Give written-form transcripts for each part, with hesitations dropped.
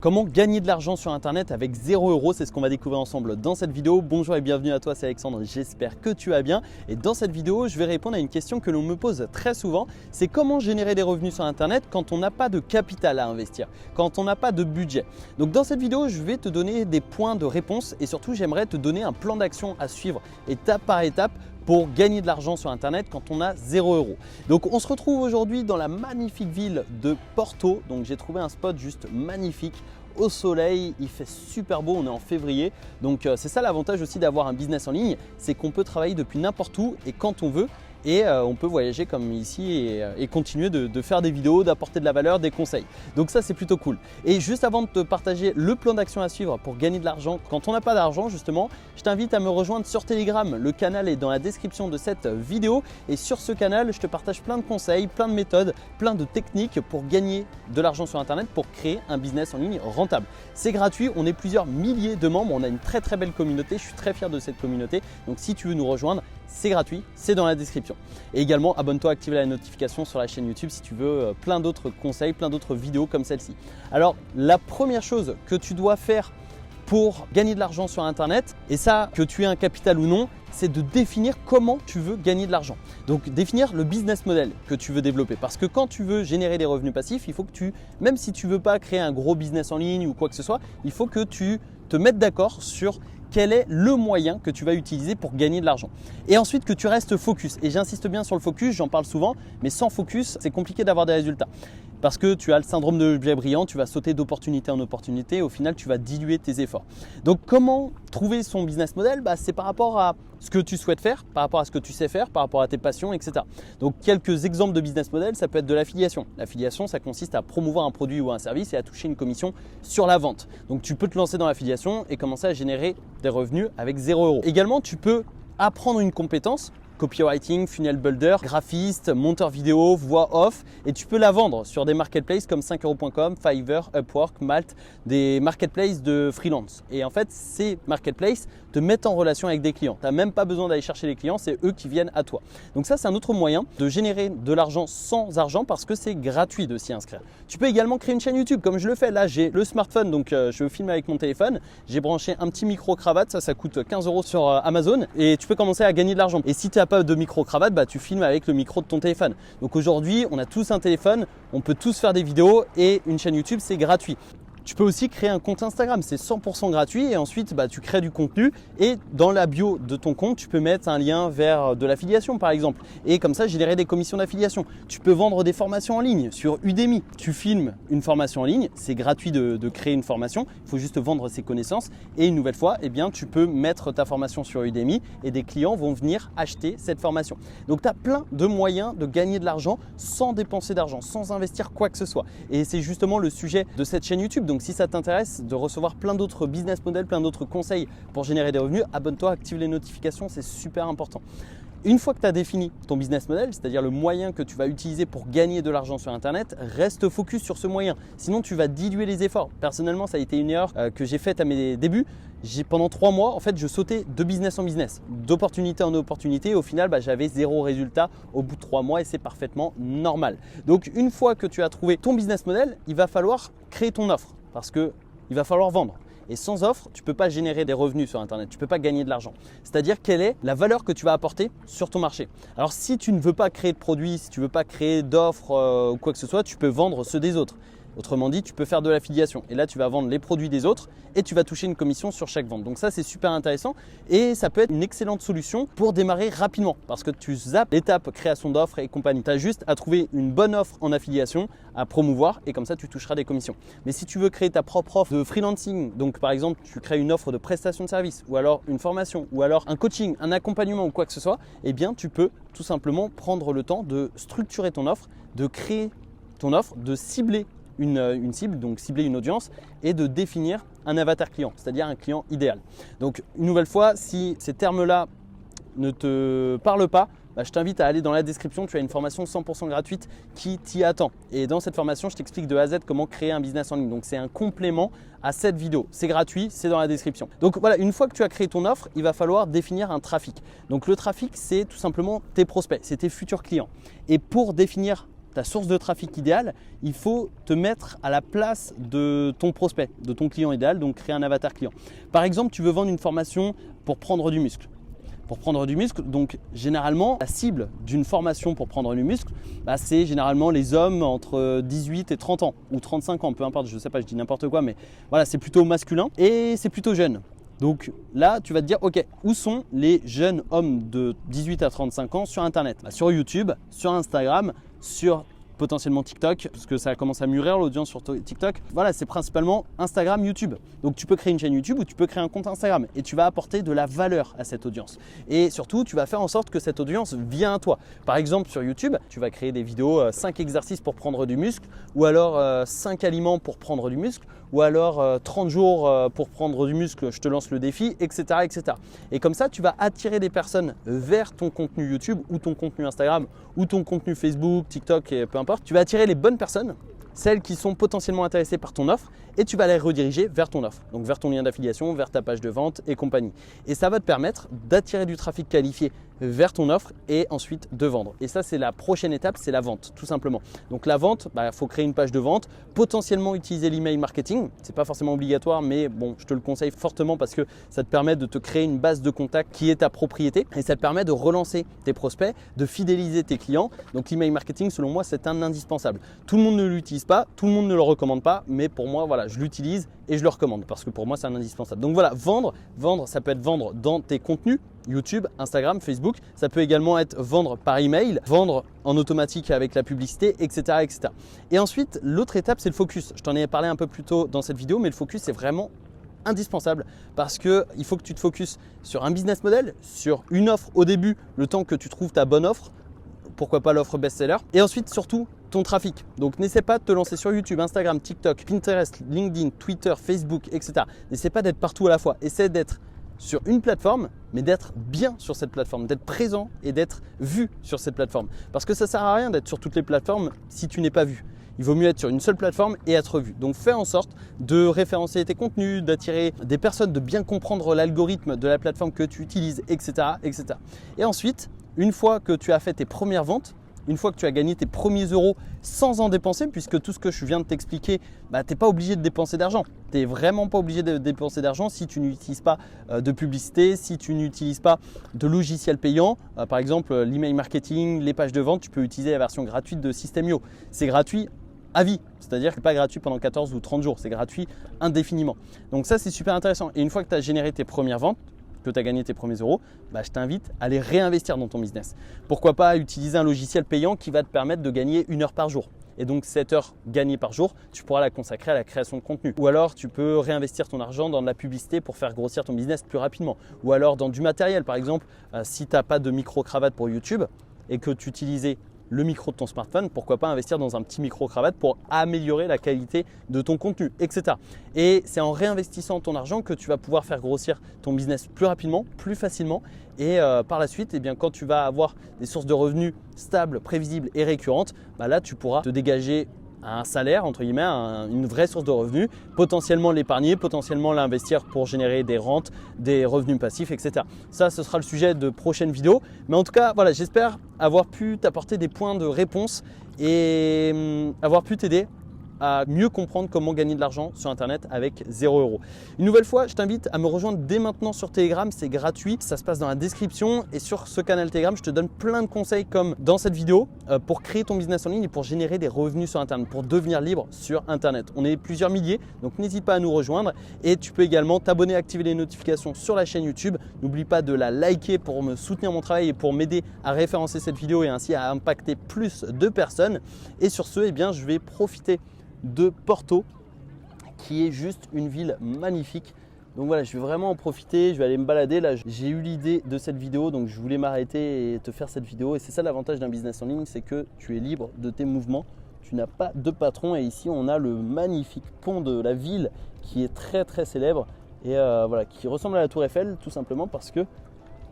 Comment gagner de l'argent sur internet avec 0 €, c'est ce qu'on va découvrir ensemble dans cette vidéo. Bonjour et bienvenue à toi, c'est Alexandre, j'espère que tu vas bien. Et dans cette vidéo, je vais répondre à une question que l'on me pose très souvent, c'est comment générer des revenus sur internet quand on n'a pas de capital à investir, quand on n'a pas de budget. Donc dans cette vidéo, je vais te donner des points de réponse et surtout j'aimerais te donner un plan d'action à suivre étape par étape pour gagner de l'argent sur internet quand on a 0 €. Donc on se retrouve aujourd'hui dans la magnifique ville de Porto. Donc j'ai trouvé un spot juste magnifique au soleil, il fait super beau, on est en février. Donc c'est ça l'avantage aussi d'avoir un business en ligne, c'est qu'on peut travailler depuis n'importe où et quand on veut. Et on peut voyager comme ici et continuer de faire des vidéos, d'apporter de la valeur, des conseils. Donc ça c'est plutôt cool. Et juste avant de te partager le plan d'action à suivre pour gagner de l'argent quand on n'a pas d'argent justement, je t'invite à me rejoindre sur Telegram. Le canal est dans la description de cette vidéo et sur ce canal je te partage plein de conseils, plein de méthodes, plein de techniques pour gagner de l'argent sur internet, pour créer un business en ligne rentable. C'est gratuit, on est plusieurs milliers de membres, on a une très belle communauté, je suis très fier de cette communauté. Donc si tu veux nous rejoindre, c'est gratuit, c'est dans la description. Et également, abonne-toi, active la notification sur la chaîne YouTube si tu veux plein d'autres conseils, plein d'autres vidéos comme celle-ci. Alors, la première chose que tu dois faire pour gagner de l'argent sur internet, et ça, que tu aies un capital ou non, c'est de définir comment tu veux gagner de l'argent. Donc définir le business model que tu veux développer. Parce que quand tu veux générer des revenus passifs, il faut que tu, même si tu ne veux pas créer un gros business en ligne ou quoi que ce soit, il faut que tu te mettes d'accord sur quel est le moyen que tu vas utiliser pour gagner de l'argent. Et ensuite que tu restes focus. Et j'insiste bien sur le focus, j'en parle souvent, mais sans focus, c'est compliqué d'avoir des résultats. Parce que tu as le syndrome de l'objet brillant, tu vas sauter d'opportunité en opportunité et au final, tu vas diluer tes efforts. Donc, comment trouver son business model? C'est par rapport à ce que tu souhaites faire, par rapport à ce que tu sais faire, par rapport à tes passions, etc. Donc, quelques exemples de business model, ça peut être de l'affiliation. L'affiliation, ça consiste à promouvoir un produit ou un service et à toucher une commission sur la vente. Donc, tu peux te lancer dans l'affiliation et commencer à générer des revenus avec 0 €. Également, tu peux apprendre une compétence, copywriting, funnel builder, graphiste, monteur vidéo, voix off, et tu peux la vendre sur des marketplaces comme 5euros.com, Fiverr, Upwork, Malt, des marketplaces de freelance. Et en fait, ces marketplaces te mettent en relation avec des clients. Tu n'as même pas besoin d'aller chercher les clients, c'est eux qui viennent à toi. Donc ça, c'est un autre moyen de générer de l'argent sans argent parce que c'est gratuit de s'y inscrire. Tu peux également créer une chaîne YouTube comme je le fais. Là, j'ai le smartphone, donc je filme avec mon téléphone. J'ai branché un petit micro-cravate, ça coûte 15 € sur Amazon et tu peux commencer à gagner de l'argent. Et si tu n'as pas de micro-cravate, tu filmes avec le micro de ton téléphone. Donc aujourd'hui, on a tous un téléphone, on peut tous faire des vidéos et une chaîne YouTube, c'est gratuit. Tu peux aussi créer un compte Instagram, c'est 100% gratuit et ensuite tu crées du contenu et dans la bio de ton compte, tu peux mettre un lien vers de l'affiliation par exemple et comme ça générer des commissions d'affiliation. Tu peux vendre des formations en ligne sur Udemy. Tu filmes une formation en ligne, c'est gratuit de créer une formation, il faut juste vendre ses connaissances et une nouvelle fois, tu peux mettre ta formation sur Udemy et des clients vont venir acheter cette formation. Donc tu as plein de moyens de gagner de l'argent sans dépenser d'argent, sans investir quoi que ce soit. Et c'est justement le sujet de cette chaîne YouTube. Donc si ça t'intéresse de recevoir plein d'autres business models, plein d'autres conseils pour générer des revenus, abonne-toi, active les notifications, c'est super important. Une fois que tu as défini ton business model, c'est-à-dire le moyen que tu vas utiliser pour gagner de l'argent sur internet, reste focus sur ce moyen. Sinon, tu vas diluer les efforts. Personnellement, ça a été une erreur que j'ai faite à mes débuts. Pendant 3 mois, en fait, je sautais de business en business, d'opportunité en opportunité. Au final, j'avais 0 résultat au bout de 3 mois et c'est parfaitement normal. Donc, une fois que tu as trouvé ton business model, il va falloir créer ton offre parce qu'il va falloir vendre. Et sans offre, tu ne peux pas générer des revenus sur internet, tu ne peux pas gagner de l'argent. C'est-à-dire quelle est la valeur que tu vas apporter sur ton marché. Alors si tu ne veux pas créer de produits, si tu ne veux pas créer d'offres ou quoi que ce soit, tu peux vendre ceux des autres. Autrement dit, tu peux faire de l'affiliation et là, tu vas vendre les produits des autres et tu vas toucher une commission sur chaque vente. Donc ça, c'est super intéressant et ça peut être une excellente solution pour démarrer rapidement parce que tu zappes l'étape création d'offres et compagnie. Tu as juste à trouver une bonne offre en affiliation à promouvoir et comme ça, tu toucheras des commissions. Mais si tu veux créer ta propre offre de freelancing, donc par exemple, tu crées une offre de prestation de service ou alors une formation ou alors un coaching, un accompagnement ou quoi que ce soit, tu peux tout simplement prendre le temps de structurer ton offre, de créer ton offre, de cibler une cible, donc cibler une audience et de définir un avatar client, c'est-à-dire un client idéal. Donc une nouvelle fois, si ces termes-là ne te parlent pas, je t'invite à aller dans la description, tu as une formation 100% gratuite qui t'y attend. Et dans cette formation, je t'explique de A à Z comment créer un business en ligne. Donc c'est un complément à cette vidéo. C'est gratuit, c'est dans la description. Donc voilà, une fois que tu as créé ton offre, il va falloir définir un trafic. Donc le trafic, c'est tout simplement tes prospects, c'est tes futurs clients. Et pour définir ta source de trafic idéale, il faut te mettre à la place de ton prospect, de ton client idéal, donc créer un avatar client. Par exemple, tu veux vendre une formation pour prendre du muscle. Pour prendre du muscle, donc généralement, la cible d'une formation pour prendre du muscle, c'est généralement les hommes entre 18 et 30 ans ou 35 ans, peu importe, je ne sais pas, je dis n'importe quoi, mais voilà, c'est plutôt masculin et c'est plutôt jeune. Donc là, tu vas te dire, ok, où sont les jeunes hommes de 18 à 35 ans sur Internet? Sur YouTube, sur Instagram, sur potentiellement TikTok, parce que ça commence à mûrir l'audience sur TikTok. Voilà, c'est principalement Instagram, YouTube. Donc tu peux créer une chaîne YouTube ou tu peux créer un compte Instagram et tu vas apporter de la valeur à cette audience. Et surtout, tu vas faire en sorte que cette audience vienne à toi. Par exemple, sur YouTube, tu vas créer des vidéos 5 exercices pour prendre du muscle ou alors 5 aliments pour prendre du muscle ou alors 30 jours pour prendre du muscle, je te lance le défi, etc., etc. Et comme ça, tu vas attirer des personnes vers ton contenu YouTube ou ton contenu Instagram ou ton contenu Facebook, TikTok et peu importe. Tu vas attirer les bonnes personnes, celles qui sont potentiellement intéressées par ton offre et tu vas les rediriger vers ton offre, donc vers ton lien d'affiliation, vers ta page de vente et compagnie. Et ça va te permettre d'attirer du trafic qualifié vers ton offre et ensuite de vendre. Et ça, c'est la prochaine étape, c'est la vente, tout simplement. Donc la vente, faut créer une page de vente, potentiellement utiliser l'email marketing. C'est pas forcément obligatoire, mais bon, je te le conseille fortement parce que ça te permet de te créer une base de contact qui est ta propriété et ça te permet de relancer tes prospects, de fidéliser tes clients. Donc l'email marketing, selon moi, c'est un indispensable. Tout le monde ne l'utilise pas, tout le monde ne le recommande pas, mais pour moi, voilà, je l'utilise et je le recommande parce que pour moi, c'est un indispensable. Donc voilà, vendre, ça peut être vendre dans tes contenus, YouTube, Instagram, Facebook. Ça peut également être vendre par email, vendre en automatique avec la publicité, etc., etc. Et ensuite, l'autre étape, c'est le focus. Je t'en ai parlé un peu plus tôt dans cette vidéo, mais le focus, c'est vraiment indispensable parce qu'il faut que tu te focuses sur un business model, sur une offre au début, le temps que tu trouves ta bonne offre, pourquoi pas l'offre best-seller, et ensuite surtout ton trafic. Donc n'essaie pas de te lancer sur YouTube, Instagram, TikTok, Pinterest, LinkedIn, Twitter, Facebook, etc. N'essaie pas d'être partout à la fois. Essaie d'être sur une plateforme, mais d'être bien sur cette plateforme, d'être présent et d'être vu sur cette plateforme. Parce que ça ne sert à rien d'être sur toutes les plateformes si tu n'es pas vu. Il vaut mieux être sur une seule plateforme et être vu. Donc fais en sorte de référencer tes contenus, d'attirer des personnes, de bien comprendre l'algorithme de la plateforme que tu utilises, etc., etc. Et ensuite, une fois que tu as fait tes premières ventes, une fois que tu as gagné tes premiers euros sans en dépenser, puisque tout ce que je viens de t'expliquer, tu n'es pas obligé de dépenser d'argent. Tu n'es vraiment pas obligé de dépenser d'argent si tu n'utilises pas de publicité, si tu n'utilises pas de logiciel payant. Par exemple, l'email marketing, les pages de vente, tu peux utiliser la version gratuite de System.io. C'est gratuit à vie, c'est-à-dire que ce n'est pas gratuit pendant 14 ou 30 jours, c'est gratuit indéfiniment. Donc ça, c'est super intéressant. Et une fois que tu as généré tes premières ventes, que tu as gagné tes premiers euros, je t'invite à les réinvestir dans ton business. Pourquoi pas utiliser un logiciel payant qui va te permettre de gagner 1 heure par jour. Et donc cette heure gagnée par jour, tu pourras la consacrer à la création de contenu. Ou alors tu peux réinvestir ton argent dans de la publicité pour faire grossir ton business plus rapidement. Ou alors dans du matériel, par exemple, si tu n'as pas de micro-cravate pour YouTube et que tu utilisais le micro de ton smartphone, pourquoi pas investir dans un petit micro-cravate pour améliorer la qualité de ton contenu, etc. Et c'est en réinvestissant ton argent que tu vas pouvoir faire grossir ton business plus rapidement, plus facilement. Et par la suite, quand tu vas avoir des sources de revenus stables, prévisibles et récurrentes, là, tu pourras te dégager un salaire, entre guillemets, une vraie source de revenus, potentiellement l'épargner, potentiellement l'investir pour générer des rentes, des revenus passifs, etc. Ça, ce sera le sujet de prochaines vidéos. Mais en tout cas, voilà, j'espère avoir pu t'apporter des points de réponse et avoir pu t'aider à mieux comprendre comment gagner de l'argent sur Internet avec 0 €. Une nouvelle fois, je t'invite à me rejoindre dès maintenant sur Telegram, c'est gratuit, ça se passe dans la description et sur ce canal Telegram, je te donne plein de conseils comme dans cette vidéo pour créer ton business en ligne et pour générer des revenus sur Internet, pour devenir libre sur Internet. On est plusieurs milliers, donc n'hésite pas à nous rejoindre et tu peux également t'abonner, activer les notifications sur la chaîne YouTube. N'oublie pas de la liker pour me soutenir mon travail et pour m'aider à référencer cette vidéo et ainsi à impacter plus de personnes. Et sur ce, je vais profiter de Porto qui est juste une ville magnifique. Donc voilà, je vais vraiment en profiter, je vais aller me balader. Là, j'ai eu l'idée de cette vidéo, donc je voulais m'arrêter et te faire cette vidéo. Et c'est ça l'avantage d'un business en ligne, c'est que tu es libre de tes mouvements. Tu n'as pas de patron. Et ici, on a le magnifique pont de la ville qui est très très célèbre et voilà, qui ressemble à la Tour Eiffel tout simplement parce que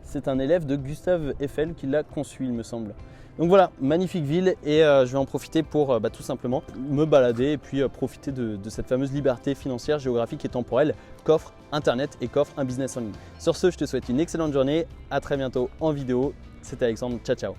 c'est un élève de Gustave Eiffel qui l'a conçu, il me semble. Donc voilà, magnifique ville et je vais en profiter pour tout simplement me balader et puis profiter de cette fameuse liberté financière, géographique et temporelle qu'offre Internet et qu'offre un business en ligne. Sur ce, je te souhaite une excellente journée, à très bientôt en vidéo. C'était Alexandre, ciao ciao.